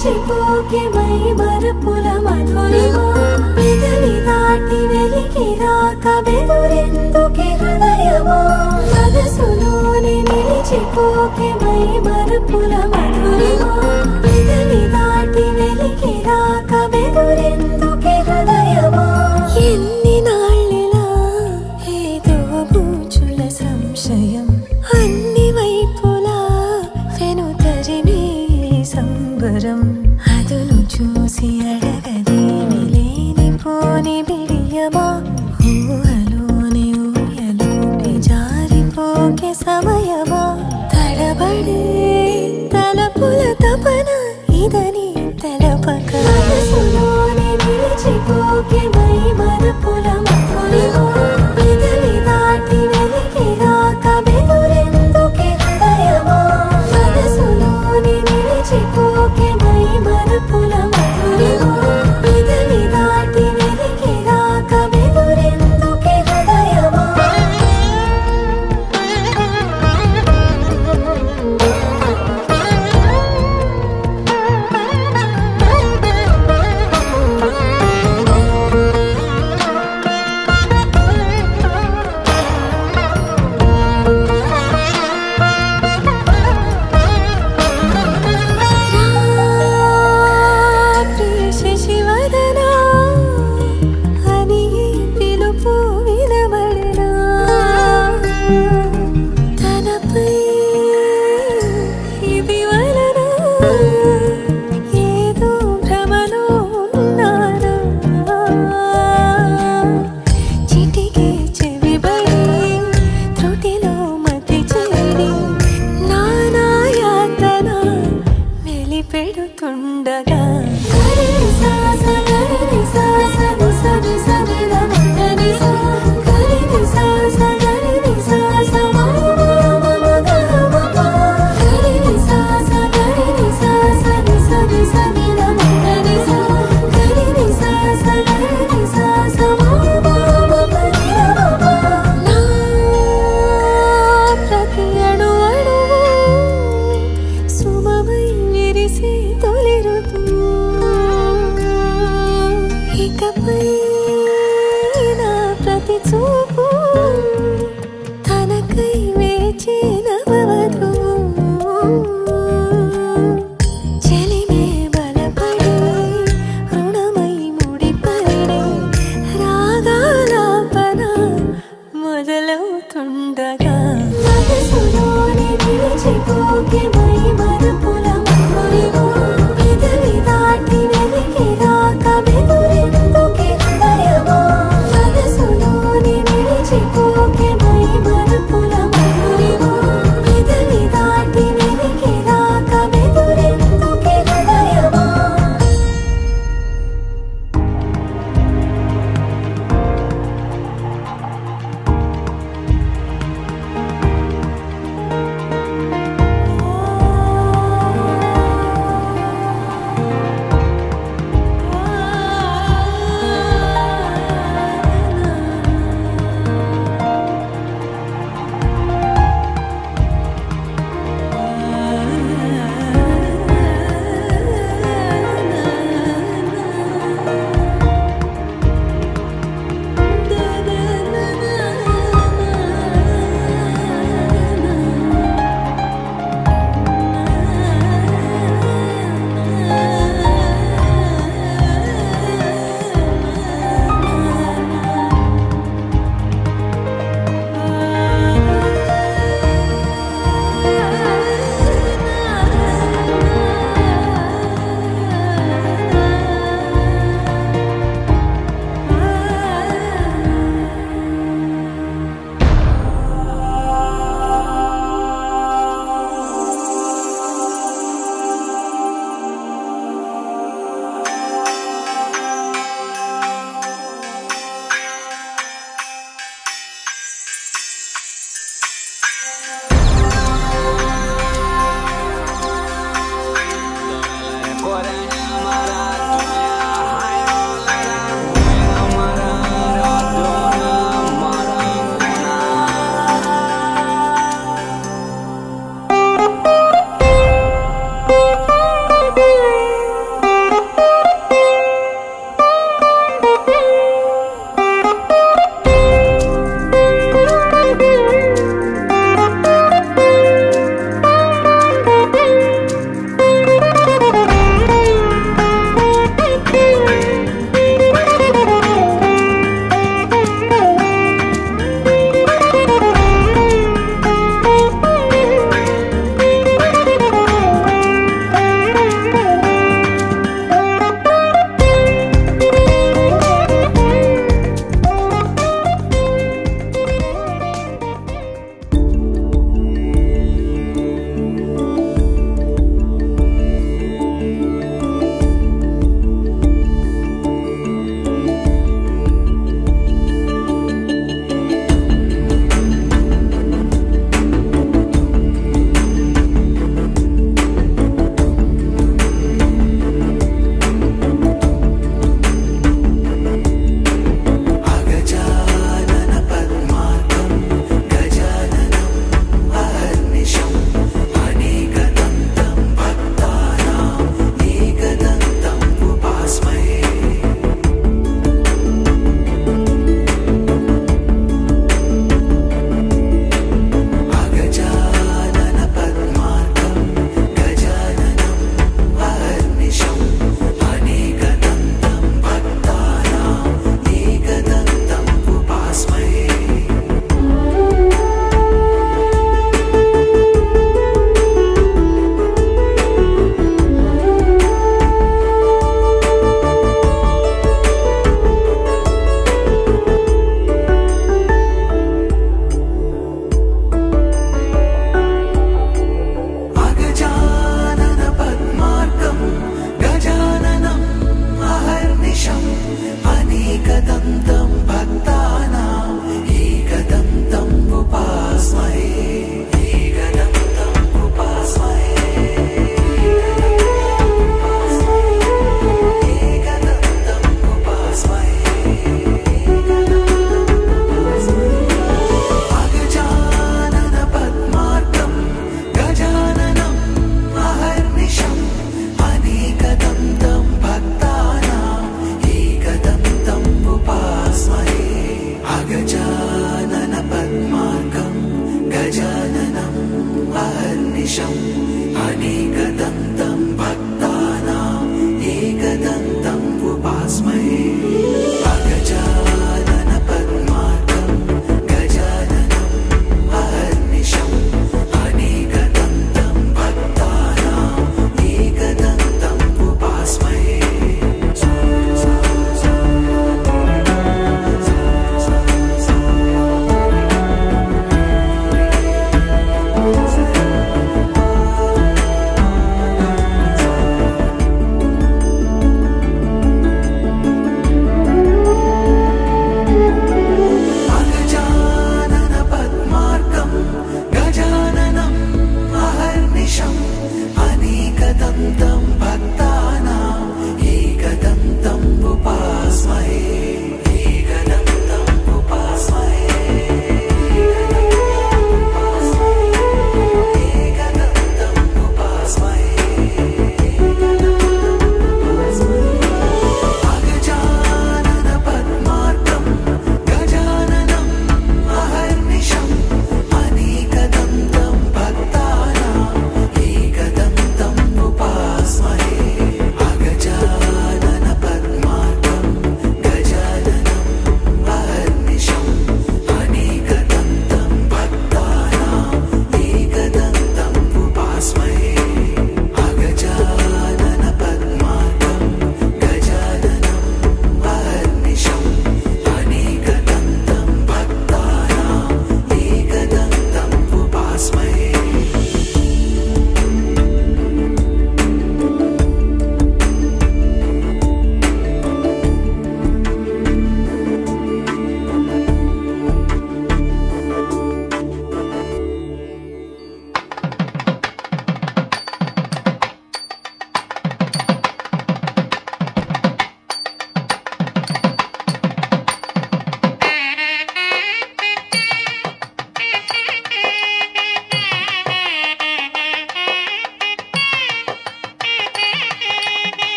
చిపోకే my మరపుల Madhurima పెదవి దాటి వెలికి రాక బెదురెందుకే హృదయమా మనసులోనే నిలిచిపోకే మై మరపుల మధురిమా పెదవి దాటి వెలికి రాక బెదురెందుకే హృదయమా ఎన్ని నాళ్ళిలా ఏదో బూచుల సంశయం అన్ని వైపులా వెనుతరిమే సంబరం అదును చూసి అడగదేమి లేనిపోని బిడియమా ఊహలోని ఊయలోకి జారిపోకే సమయమా తడబడే తలపుల తపన ఇదని తెలపక మనసులోనే నిలిచిపోకే మై మరపుల మధురిమా పెదవి దాటి వెలికి రాక బెదురెందుకే హృదయమా మనసులోనే నిలిచిపోకే మై మరపుల మధురిమా పెదవి దాటి వెలికి రాక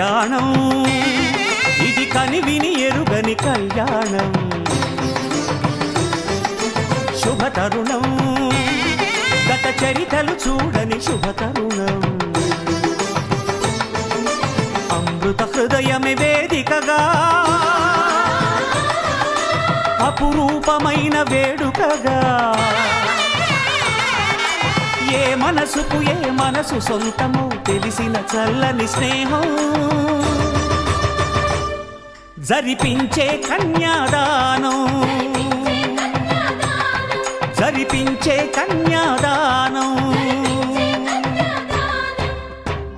కళ్యాణం ఇది కనివిని ఎరుగని కళ్యాణం శుభతరుణం గత చరితలు చూడని శుభతరుణం అమృత హృదయమే వేదికగా అపురూపమైన వేడుకగా ఏ మనసుకు ఏ మనసు సొంతమో తెలిసిన చల్లని స్నేహం జరిపించే కన్యాదానం జరిపించే కన్యాదానం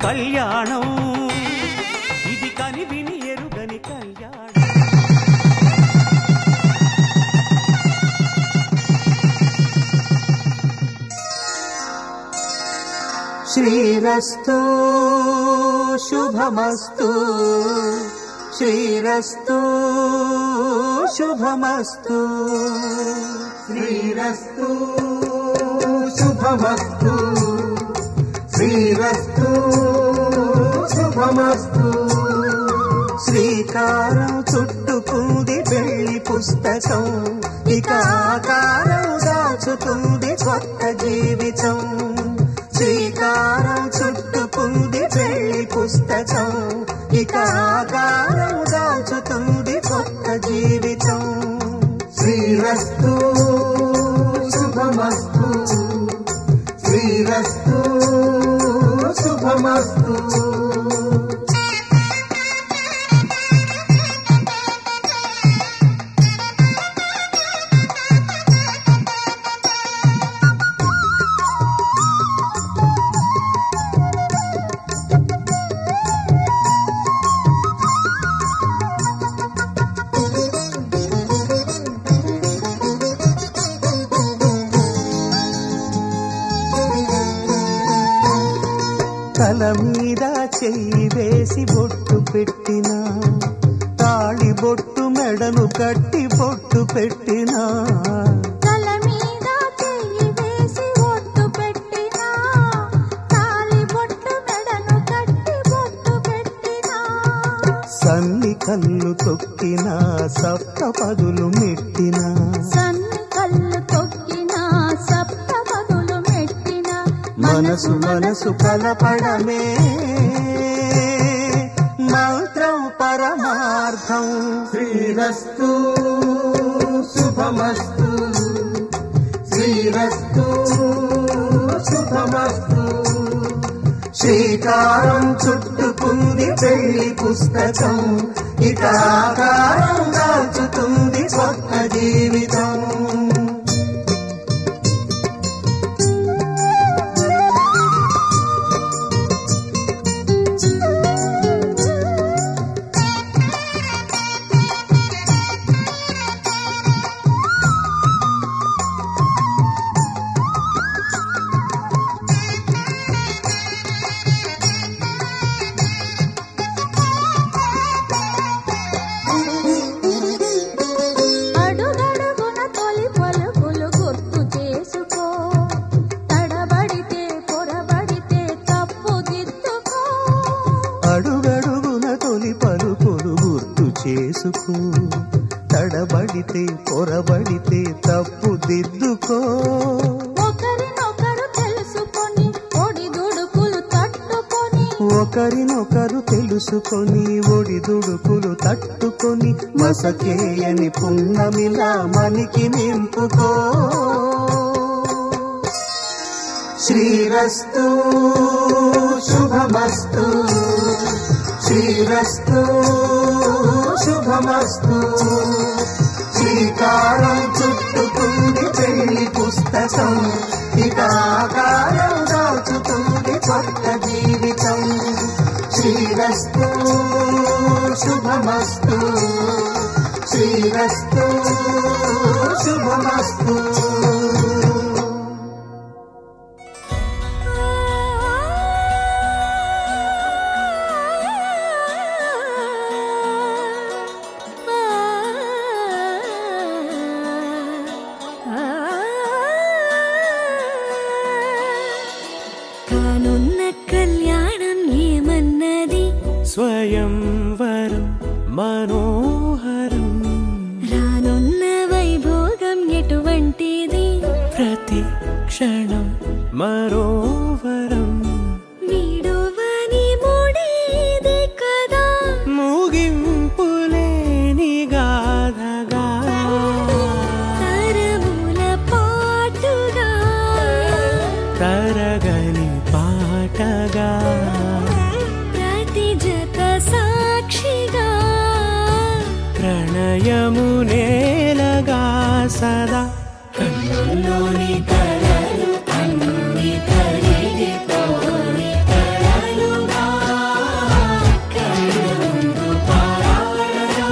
కళ్యాణం ఇది కనివిని ఎరుగని కళ్యాణం శ్రీరస్తు శుభమస్తు శ్రీరస్తు శుభమస్తు శ్రీరస్తు శుభమస్తు శ్రీరస్తు శుభమస్తు శ్రీకారం చుట్టుకుంది పెళ్లి పుస్తకం ఇక ఆకారం దాచుతుంది కొత్త జీవితం శ్రీకారం చుట్టుకుంది పెళ్లి పుస్తకం ఇక ఆకారం దాచుతుంది కొత్త జీవితం శ్రీరస్తు శుభమస్తు శ్రీరస్తు శుభమస్తు తల మీద చెయ్యి వేసి బొట్టు పెట్టినా తాళి బొట్టు మెడను కట్టి బొట్టు పెట్టినా తల మీద చెయ్యి వేసి బొట్టు పెట్టినా తాళి బొట్టు మెడను కట్టి బొట్టు పెట్టినా సన్ని కళ్ళు తొక్కినా సప్త పదులు మెట్టినా సన్ని కళ్ళు తొక్కినా సప్త పదులు మెట్టినా మనసు మనసు కలపడమే మంత్రం పరమార్థం శ్రీరస్తు శుభమస్తు శ్రీరస్తు శుభమస్తు శ్రీకారం చుట్టుకుంది పెళ్లి పుస్తకం ఇక ఆకారం దాల్చుతుంది కొత్త జీవితం అడుగడుగున తొలి పలుకులు గుర్తు చేసుకో తడబడితే పొరబడితే తప్పు దిద్దుకో ఒకరినొకరు తెలుసుకొని ఒడిదుడుకులు తట్టుకొని ఒకరినొకరు తెలుసుకొని ఒడిదుడుకులు తట్టుకొని మసకేయని పున్నమిలా మనికి నింపుకో శ్రీరస్తు శుభమస్తు శ్రీరస్తు శుభమస్తు శ్రీకారం చుట్టుకుంది పెళ్లి పుస్తకం ఇక ఆకారం దాచుతుంది కొత్త జీవితం శ్రీరస్తు శుభమస్తు శ్రీరస్తు శుభమస్తు కానున్న కళ్యాణం ఏమన్నది స్వయం మనోహరం రానున్న వైభోగం ఎటువంటిది ప్రతి క్షణం మరోవరం వీడువని మూడేది కదా ముగింపులేని గాథగా తరముల పాటుగా తరగని పాటగా ప్రతి జత సాక్షిగా ప్రణయము నేలగా సదా కన్నుల్లోని కలలు అన్ని కరిగిపోని కలలుగా కళ్ళముందు పారాడగా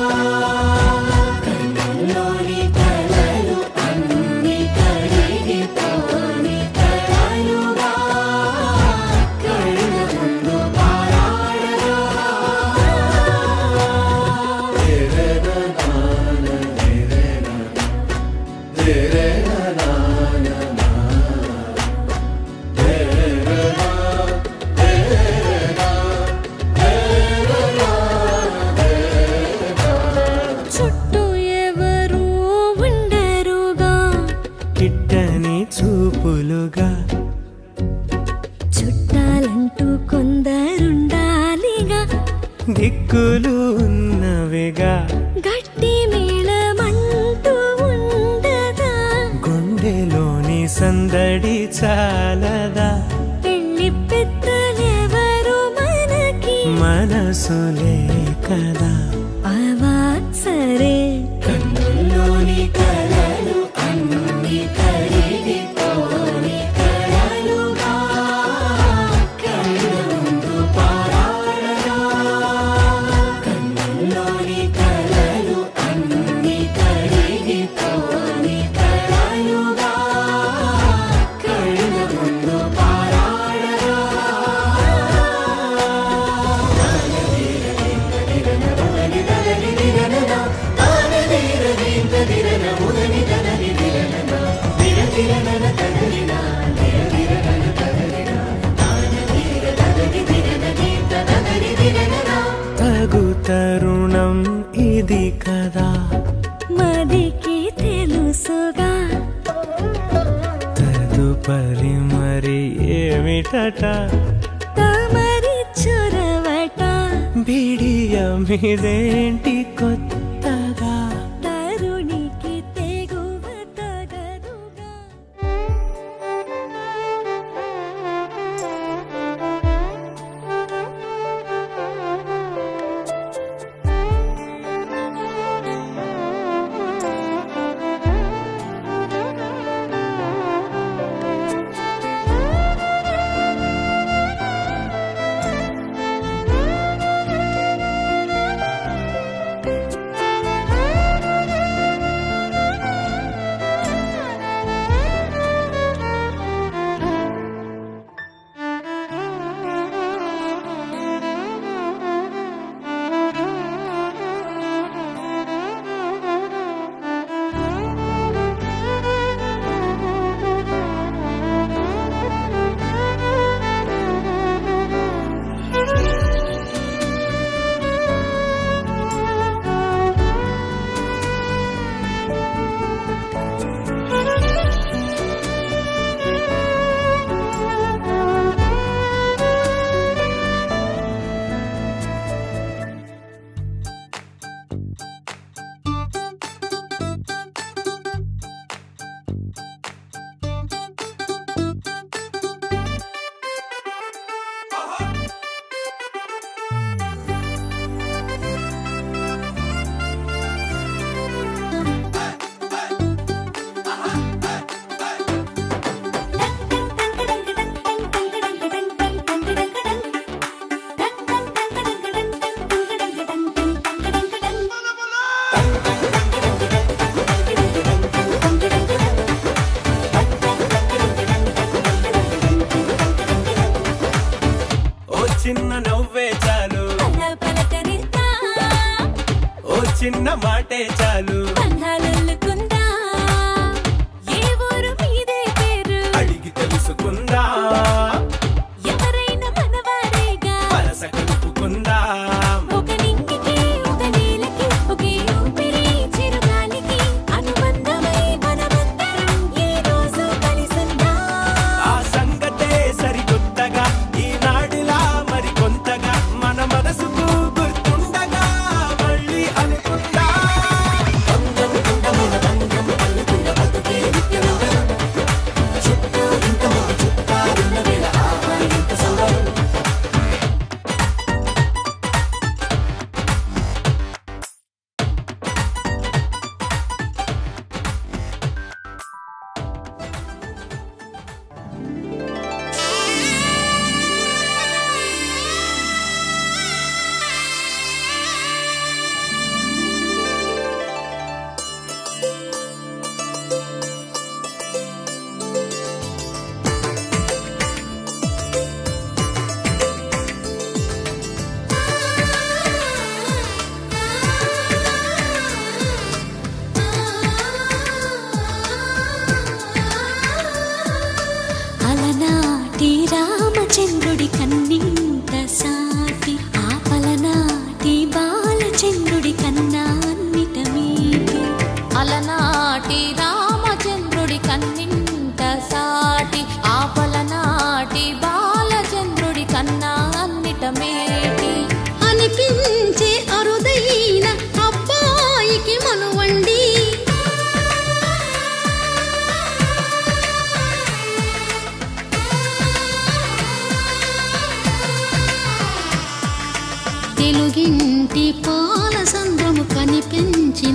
కన్నుల్లోని కలలు అన్ని కరిగిపోని కలలుగా కళ్ళముందు పారాడగా చుట్టూ ఎవరు ఉండరుగా కిట్టని చూపులుగా చుట్టాలంటూ కొందరుండాలిగా దిక్కులు ఉన్నవిగా గట్టి మేళమంటూ ఉండదా గుండెలోని సందడి చాలదా పెళ్లి పెద్దలెవరు మనకి మనసులే కదా అవా సరే కన్నుల్లోని కలలు అన్ని కరిగిపోని కలలుగా కళ్ళముందు పారాడగా కన్నుల్లోని కలలు అన్ని కరిగిపోని కలలుగా కళ్ళముందు పారాడగా తగు తరుణం ఇది కదా మదికి తెలుసుగా తదుపరి మరి ఏమిటట తమరి చొరవట బిడియమిదేంటి కొత్తగా తరుణికి తెగువ తగదుగా చిన్న నవ్వే చాలు ఓ చిన్న మాటే చాలు అడిగి తెలుసుకుందా వరస కలుపుకుందా ఒక నింగికి ఒక నీల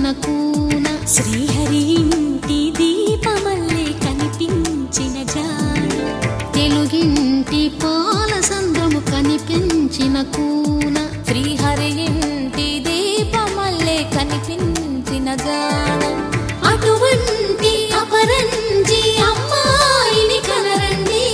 కనిపించిన కూన శ్రీహరి ఇంటి దీపమల్లే కనిపించిన జాడ తెలుగింటి పాల సంద్రము కనిపించిన కూన శ్రీహరి ఇంటి దీపమల్లే కనిపించిన జాడ అటువంటి అపరంజి అమ్మాయిని కనరండి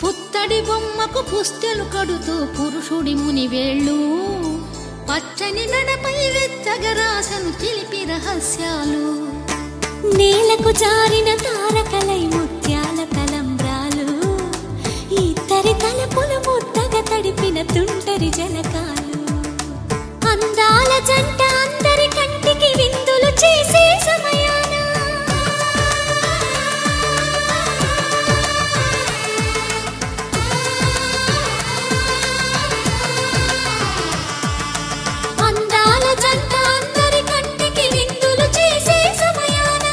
పుత్తడి బొమ్మకు పుస్తెలు కడుతూ పురుషుడి ముని వేళ్ళు పచ్చని మెడపై వెచ్చగరాసను చిలిపి రహస్యాలు నేలకు జారిన తారకలై ముత్యాల తలంబ్రాలు ఇద్దరి తలపులు ముద్దగా తడిపిన తుంటరి జలకాలు అందాల జంట అందరి కంటికి విందులు చేసే సమయాన అందాల జంట అందరి కంటికి విందులు చేసే సమయాన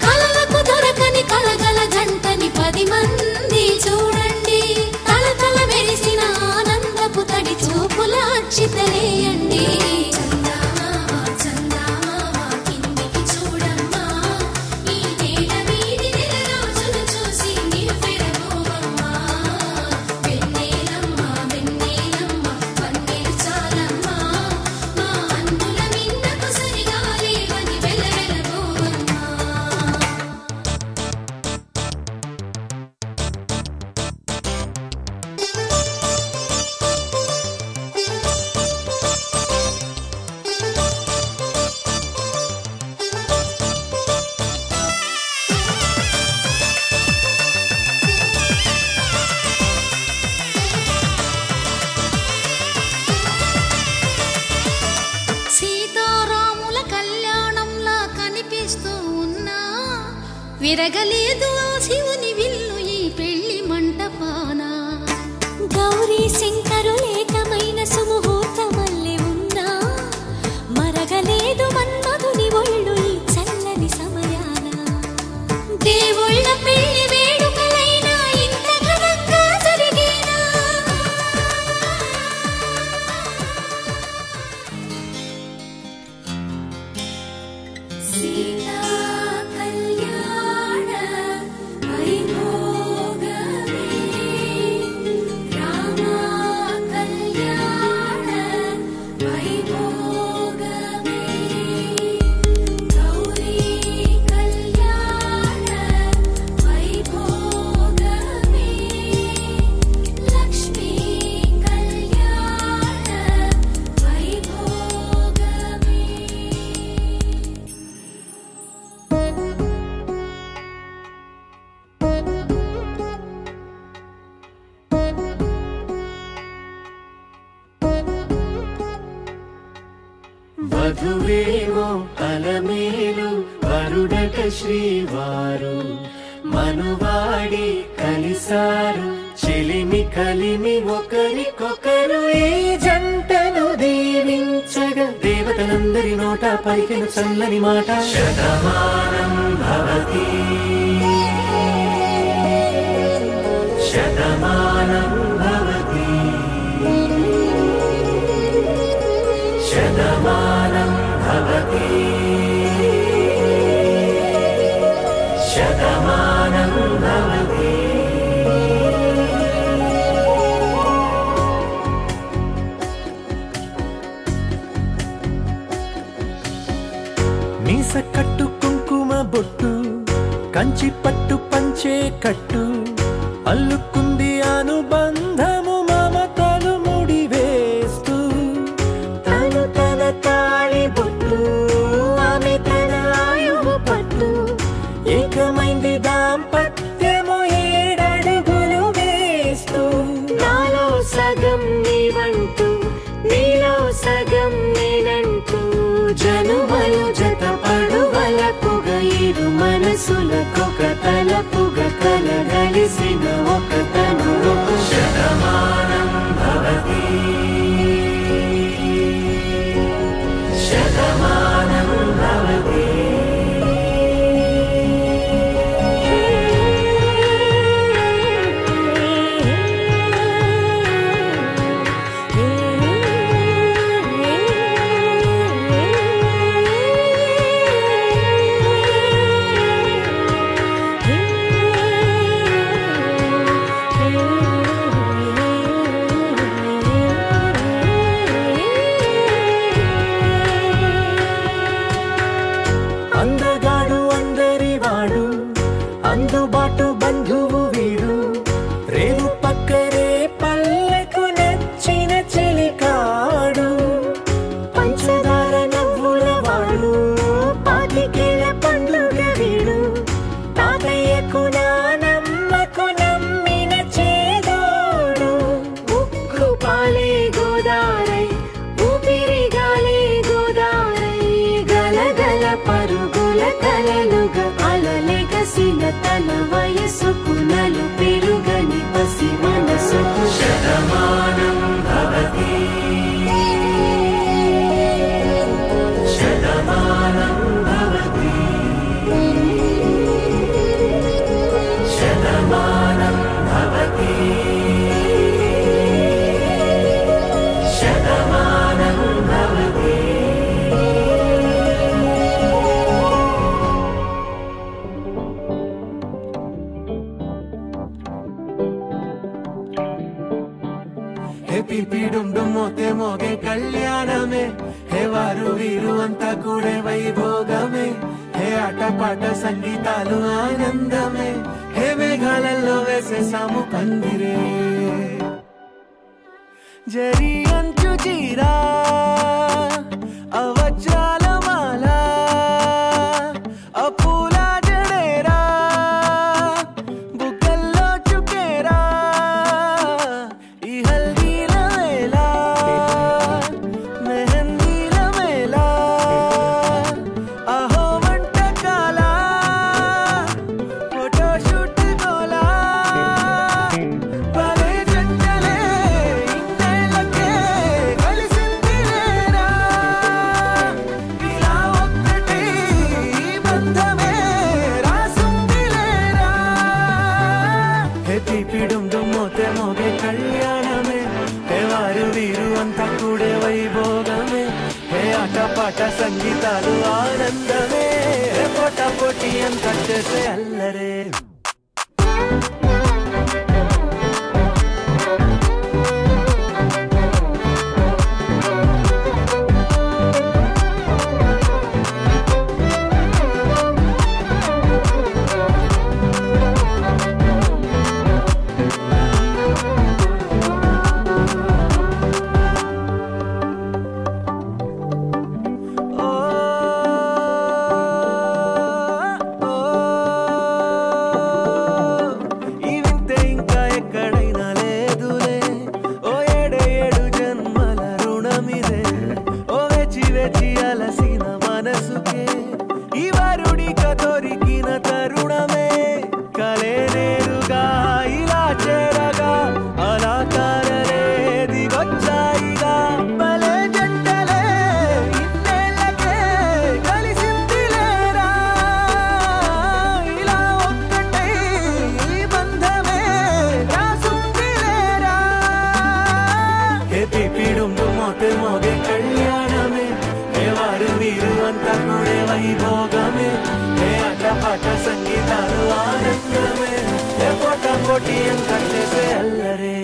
కలలకు దొరకని కలగల జంటని 10 మంది చూడండి తలతల మెరిసిన ఆనందపు తడి చూపుల అచ్చితలేయండి సీతారాముల కళ్యాణంలా కనిపిస్తూ ఉన్నా విరగలేదు ఆ శివుని విల్లు ఈ పెళ్లి మంటపాన గౌరీ శంకరులేకమైన సుముహూర్తమల్లె ఉన్నా మరగలేదు మన్మధుని ఒళ్ళు ఈ చల్లని సమయాన దేవుళ్ళ పెళ్లి వేడుకలైనా ఇంత ఘనంగా జరిగేనా సీతా కళ్యాణ వైభోగమే రామ కళ్యాణ వైభోగమే గౌరీ కళ్యాణ వైభోగమే లక్ష్మీ కళ్యాణ వైభోగమే వధువేమో అలమేలు వరుడట శ్రీవారు మనువాడి కలిసారు చెలిమి కలిమి ఒకరికొకరు ఈ జంటను దీవించగా దేవతలందరి నోట పలికిన చల్లని మాట శతమానం భవతి శతమానం భవతి శతమానం భవతి శతమానం భవతి మీస కట్టు కుంకుమ బొట్టు కంచి పట్టు పంచే కట్టు అల్లుకుంది అనుబంధము మమతలు ముడివేస్తూ తను తన తాళి బొట్టు ఆమె తన ఆయువు పట్టు ఏకమైంది దాంపత్యము 7 అడుగులు వేస్తూ నాలో సగం నీవంటూ నీలో సగం నేనంటూ జనుమలు జత పడువలపుగ ఇరు మనసులకొక తలపుగ కలగలిసిన ఒక తనువు శతమానం భవతి శతమానం భవతి అందగాడు అందరివాడు అందుబాటు బంధువు వీడు రేవు పక్కరే పల్లెకు నచ్చిన చెలికాడు పంచదార నవ్వుల వాడు పాతికేల పండుగ వీడు తాతయ్యకు నానమ్మకు నమ్మిన చేదోడు ఉక్కు పాలే గోదారై ఊపిరి గాలే గోదారై గలగల పరుగుల కలలుగా అలలెగసిన తన వయసుకు నలు పెరుగని పసి మనసుకు శతమానం భవతి శతమానం భవతి శతమానం భవతి శతమానం భవతి పిపిడుండు మోతే మోగే కళ్యాణమే హే వారు వీరు అంతా కూడే వైభోగమే హే ఆటపాట సంగీతాలు ఆనందమే హే మేఘాలలో వేసేసాము పందిరే జరి అంచు చీరా అవజ్రాల మాల అపూల జడేరా బుగ్గల్లో చుకేరా ఈ హల్దీల వేళ మెహందీల వేళ అహో వంటకాల ఫోటోషూట్ గోలా భలే జంటలే ఇన్నేళ్ళకే కలిసింది లేరా ఇలా ఒక్కటి బంధమే రాసుంది లేరా హే పిపిడుండు మోతే మోగే కళ్యాణమే హే వారు వీరు అంతా కూడే వైభోగమే హే ఆటపాట సంగీతాలు ఆనందమే హే పోటా పోటీ అంతా చేసే అల్లరే ఈ వింతే ఇంకా ఎక్కడైనా లేదులే ఓ 7 జన్మల రుణమిదే ఓ వేచి వేచి అలసిన మనసుకే ఈ వరుడిక దొరికిన తరుణమే కలే నేరుగా ఇలా చేరగా అలా కారలే దిగొచ్చాయిగా భలే జంటలే ఇన్నేళ్ళకే కలిసింది లేరా ఇలా ఒక్కటై ఈ బంధమే రాసుంది లేరా హే పిపిడుండు మోతే మోగే కళ్యాణమే హే వారు వీరు అంతా కూడే వైభోగమే హే ఆటపాట సంగీతాలు ఆనందమే హే పోటా పోటీ అంతా చేసే అల్లరే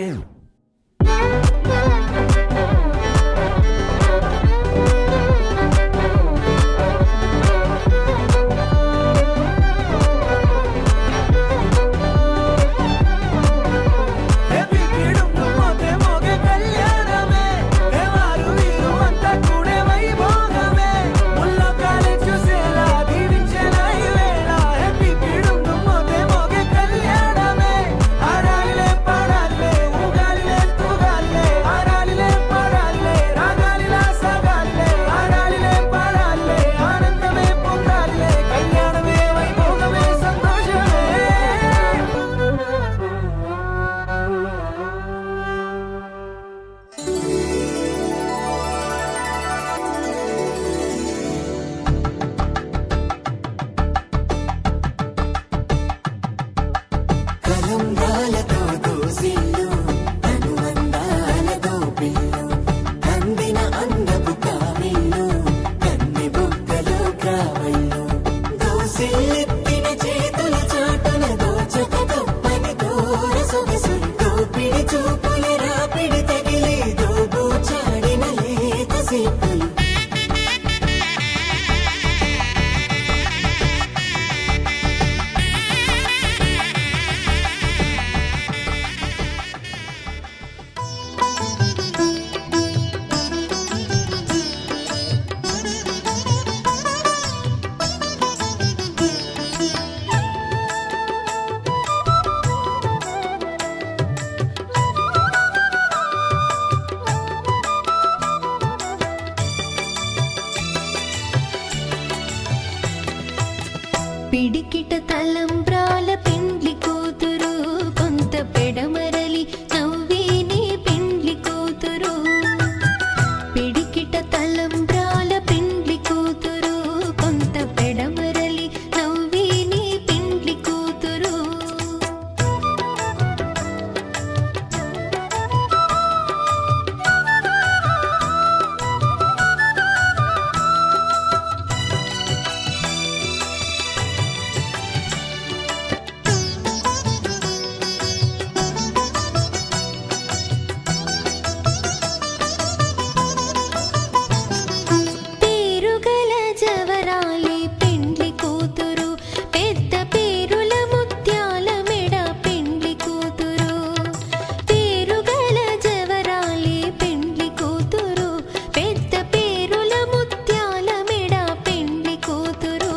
పిడికిట తలంబ్రాల పెండ్లి కూతురు కొంత పెడమరలి నవ్వేని పెండ్లి కూతురు పిడికిట తలంబ్రాల పెండ్లి కూతురు కొంత పెడమరలి నవ్వేని పెండ్లి కూతురు పేరుగల జవరాలి పెండ్లి కూతురు పెద్ద పేరుల ముత్యాల మెడ పెండ్లి కూతురు పేరుగల జవరాలి పెండ్లి కూతురు పెద్ద పేరుల ముత్యాల మెడ పెండ్లి కూతురు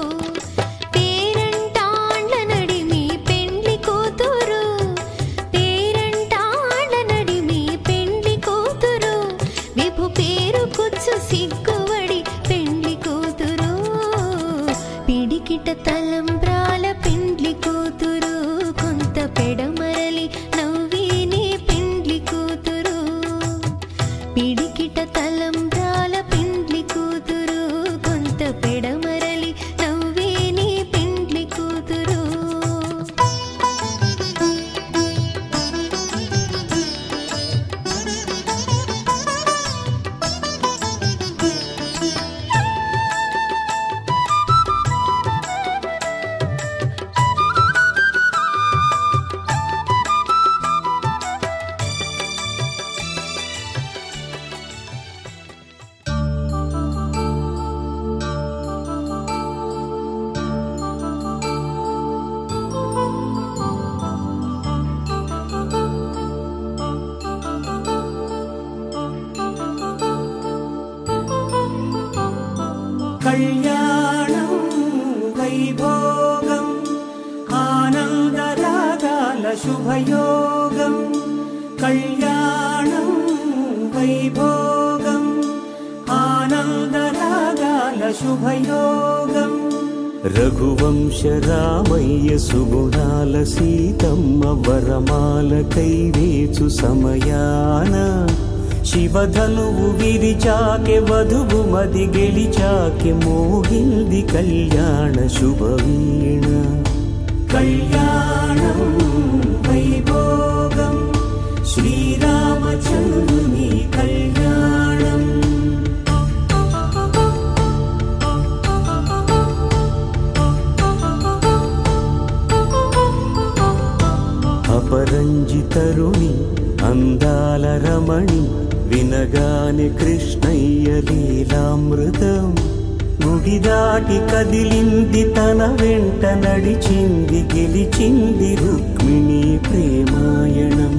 పేరంటాండ్ల నడిమి పెండ్లి కూతురు పేరంటాండ్ల నడిమి పెండ్లి కూతురు విభు పేరు కుచ్చు సిగ్గువడి పెండ్లి కూతురు పిడికిట తలంబ్రాల పెండ్లి కూతురు కొంత పెడమరలి నవ్వేని పెండ్లి కూతురు పిడికిట తలంబ్రాల పెండ్లి కూతురు కొంత పెడమరలి నవ్వేని పెండ్లి కూతురు కళ్యాణం వైభోగం ఆనందరాగాల శుభయోగం కళ్యాణం వైభోగం ఆనందరాగాల శుభయోగం రఘువంశ రామయ్య సుగుణాల సీతమ్మ వరమాల కైవేచు సమయాన శివధనువు విరిచాకె వధువు మది గెలిచాకె మోగింది కళ్యాణ శుభవీణ కళ్యాణం వైభోగం శ్రీరామచంద్రుని కళ్యాణం అపరంజి తరుణి అందాల రమణి వినగానే కృష్ణయ్య లీలామృతం గుడి దాటి కదిలింది తన వెంట నడిచింది గెలిచింది రుక్మిణి ప్రేమాయణం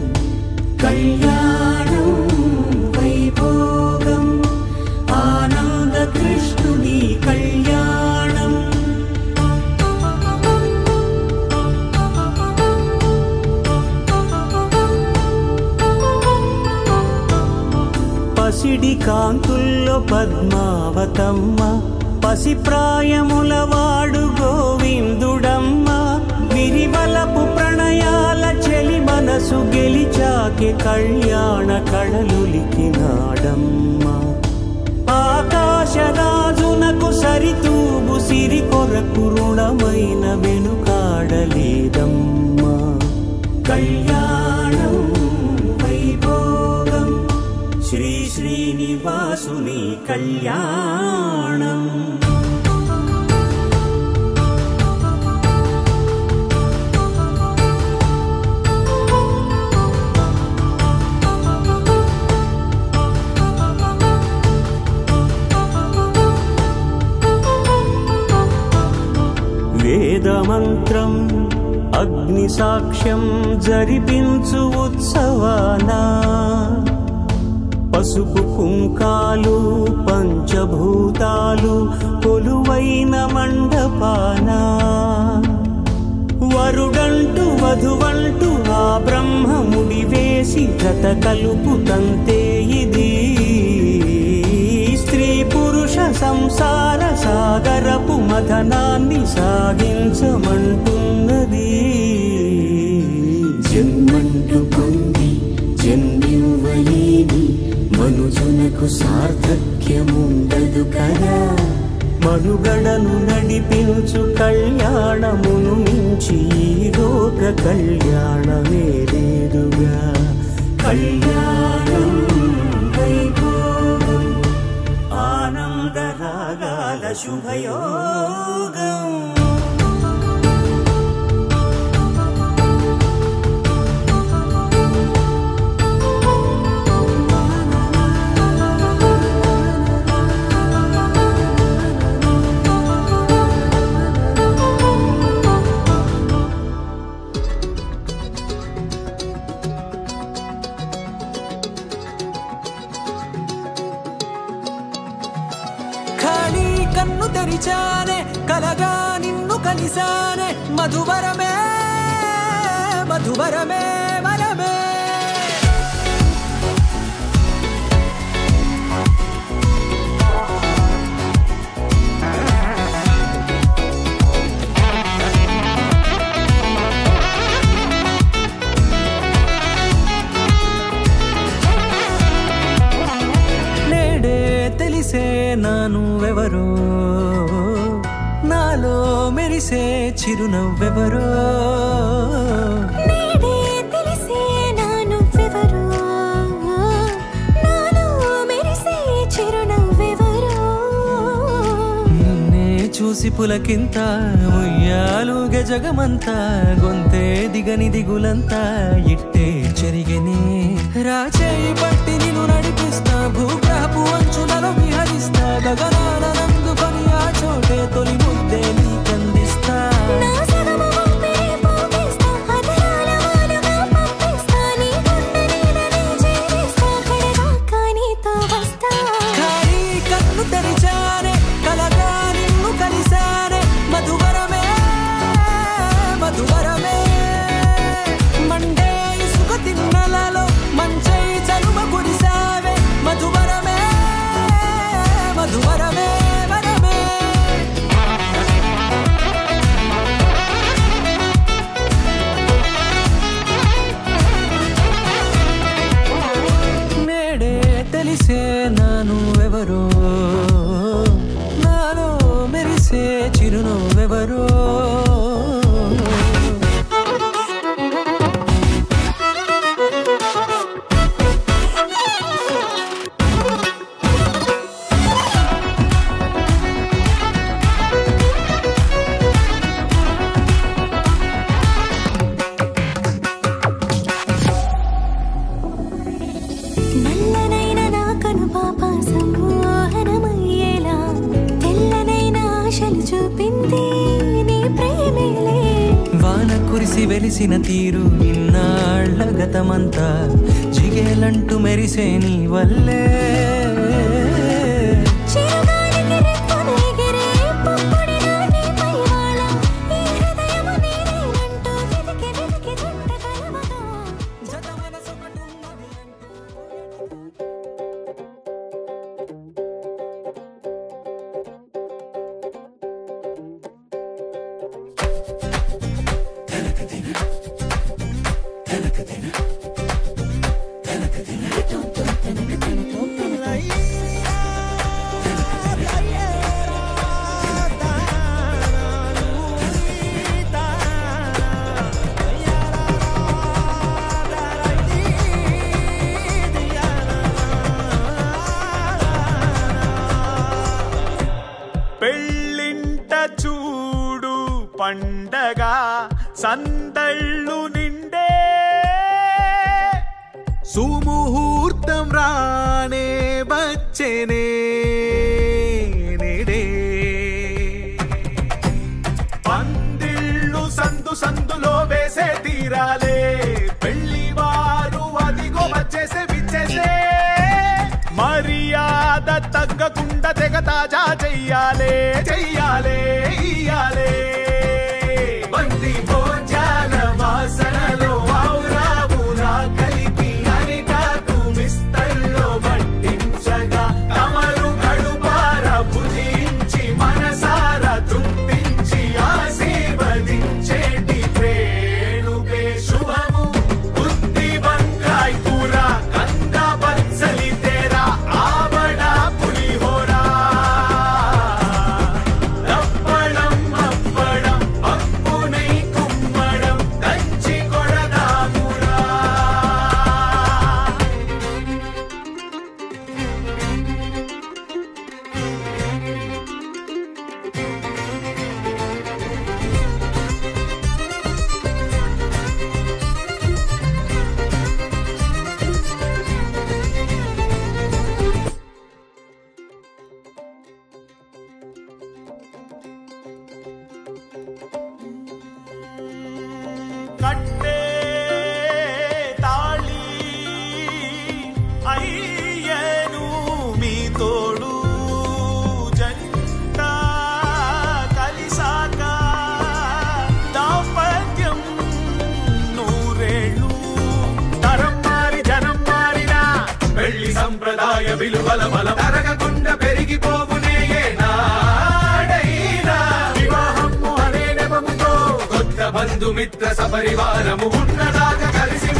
కళ్యాణం వైభోగం ఆనంద కృష్ణుని కళ్యాణం పసిడి కాంతుల్లో పద్మావతమ్మ పసిప్రాయముల వాడు గోవిందుడమ్మ విరివలపు ప్రణయాల చెలి మనసు గెలిచాకె కళ్యాణ కళలులికినాడమ్మ ఆకాశరాజునకు సరితూబు సిరి కొరకు రుణమైన వెనుకాడలేదమ్మా కళ్యాణం వైభోగం శ్రీ శ్రీనివాసుని కళ్యాణం వేదమంత్రం అగ్ని సాక్ష్యం జరిపించు ఉత్సవానా పసుపు కుంకాలు పంచభూతాలు కొలువైన మండపానా వరుడంటూ వధువంటూ ఆ బ్రహ్మముడి వేసి జత కలుపుతంతే ఇది స్త్రీ పురుష సంసార సాగరపు కథనాన్ని సాగించమంటున్నది. జన్మంటూ పొంది జన్మివ్వలేని మనుజునకు సార్థక్యముండదు కదా. మనుగడను నడిపించు కళ్యాణమును మించి ఈ లోక కళ్యాణమే లేదుగా. కళ్యాణం వైభోగం ఆనందరాగాల శుభయోగం. కన్ను తెరిచానే కలగా నిన్ను కలిసానే మధువరమే మధువరమే వరమే. నేడే తెలిసే నానువెవరో నాలో మెరిసే చిరునవ్వెవరో. నేడే తెలిసే నానువెవరో నాలో మెరిసే చిరునవ్వెవరో. నిన్నే చూసి పులకింత ఉయ్యాలుగ జగమంతా గొంతే దిగని దిగులంతా ఇట్టే చెరిగనే. రాచేయి పట్టి నిన్ను నడిపిస్తా భూగ్రహపు అంచులలో విహరిస్తా గగనాల నందుకొని ఆ చోటే తొలి ముద్దే నీకందిస్తా. నా సగము ఊపిరి పోగిస్తా అదరాల వాలుగా పంపిస్తా నీ గుండె నీడనే చేరిస్తా కడదాకా నీతో వస్తా. ఖాళీ కన్ను తెరిచానే కలగా నిన్ను కలిసానే మధువరమే మధువరమే. మండే ఇసుక తిన్నలలో మంచై చలువ కురిసావే మధువరమే మధువరమే వరమే. నేడే తెలిసే నానువెవరో నాలో మెరిసే చిరునవ్వెవరో. నల్లనైన నా కనుపాప సమ్మోహనమయ్యేలా తెల్లనైన ఆశలు చూపింది నీ ప్రేమేలే. వాన కురిసి వెలిసిన తీరు ఇన్నాళ్ల గతమంతా జిగేలంటూ మెరిసే నీ వల్లే. చిరుగాలికి రెప్పన ఎగిరే పుప్పొడిన నీ పైవాళ ఈ హృదయము నీదేనంటూ వెతికి వెతికి జంట కలవగా. జత మనసొకటున్నది అంటూ. పెళ్ళింట చూడు పండగ సందళ్ళు నిండే సుముహూర్తం రానే వచ్చేనే నేడే. పందిళ్ళు సందు సందులో వేసే తీరాలే పెళ్లి వారు అదిగో వచ్చేసే విచ్చేసే. మర్యాద తగ్గకుండా తెగ తాజా చెయ్యాలే చెయ్యాలే ఇయ్యాలే. బంది భోజాల వాసనలో వావురావురా కలిపి అరిటాకు మిస్తల్లో వడ్డించగా తమరు కడుపార భుజించి మనసార తుంప కట్టే తాళి అయ్యను మీ తోడు జంట కలిసాక దాంపత్యం నూరేళ్ళు తరం మారి జనం మారినా పెళ్లి సంప్రదాయ విలువల బలం తరగకుండా పెరిగిపోవునే నాడైనా వివాహము అనే నెపముతో కొత్త బంధుమిత్ర సపరివారము ఉన్నదాకా కలిసి